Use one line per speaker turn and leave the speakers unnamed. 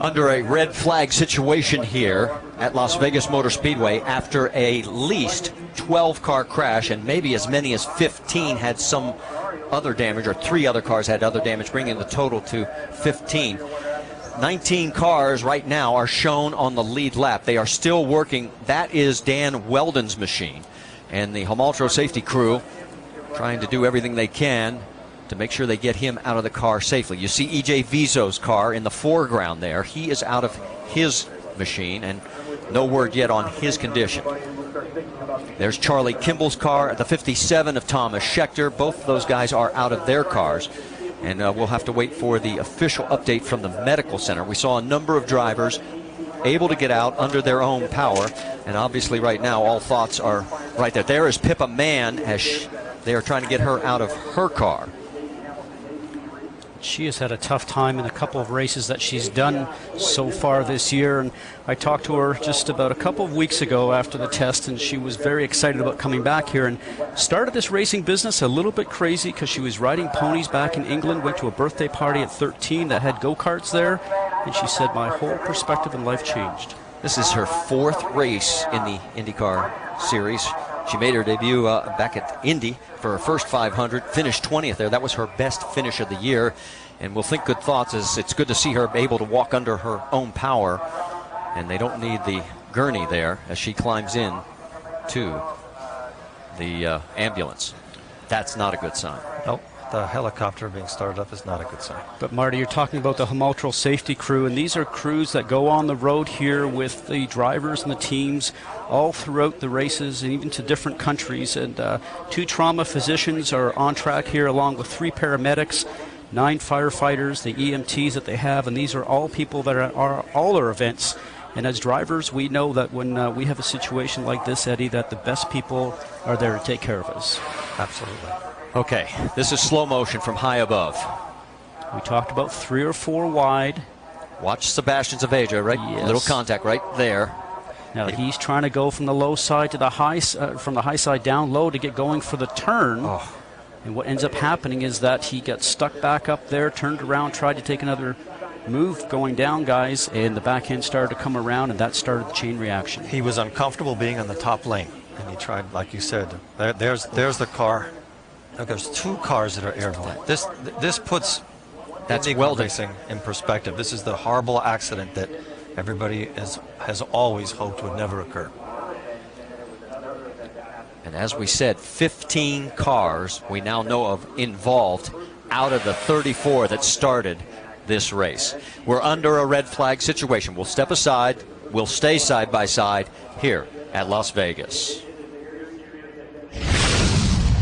under a red flag situation here at Las Vegas Motor Speedway after a least 12-car crash, and maybe as many as 15 had some other damage, or 3 other cars had other damage, bringing the total to 15. 19 cars right now are shown on the lead lap. They are still working. That is Dan Weldon's machine, and the Homaltro safety crew trying to do everything they can to make sure they get him out of the car safely. You see E.J. Vizo's car in the foreground there. He is out of his machine, and no word yet on his condition. There's Charlie Kimball's car, the 57 of Thomas Schechter. Both of those guys are out of their cars, and we'll have to wait for the official update from the medical center. We saw a number of drivers able to get out under their own power, and obviously right now all thoughts are right there. There is Pippa Mann as they are trying to get her out of her car.
She has had a tough time in a couple of races that she's done so far this year, and I talked to her just about a couple of weeks ago after the test, and she was very excited about coming back here and started this racing business a little bit crazy because she was riding ponies back in England, went to a birthday party at 13 that had go-karts there, and she said, my whole perspective in life changed.
This is her 4th race in the IndyCar series. She made her debut back at Indy for her first 500, finished 20th there. That was her best finish of the year, and we'll think good thoughts as it's good to see her able to walk under her own power, and they don't need the gurney there as she climbs in to the ambulance. That's not a good sign.
Nope. The helicopter being started up is not a good sign.
But Marty, you're talking about the Homaltro safety crew, and these are crews that go on the road here with the drivers and the teams all throughout the races and even to different countries. And 2 trauma physicians are on track here along with 3 paramedics, 9 firefighters, the EMTs that they have, and these are all people that are all our events. And as drivers, we know that when we have a situation like this, Eddie, that the best people are there to take care of us.
Absolutely.
Okay, this is slow motion from high above.
We talked about 3 or 4 wide.
Watch Sebastian Zaveja, right?
Yes.
Little contact right there.
Now he's trying to go from the low side to the high, from the high side down low to get going for the turn.
Oh.
And what ends up happening is that he got stuck back up there, turned around, tried to take another move going down, guys, and the back end started to come around, and that started the chain reaction.
He was uncomfortable being on the top lane, and he tried, like you said, there's the car. Look, there's 2 cars that are airborne. This puts IndyCar racing in perspective. This is the horrible accident that everybody has always hoped would never occur.
And as we said, 15 cars we now know of involved out of the 34 that started this race. We're under a red flag situation. We'll step aside. We'll stay side by side here at Las Vegas.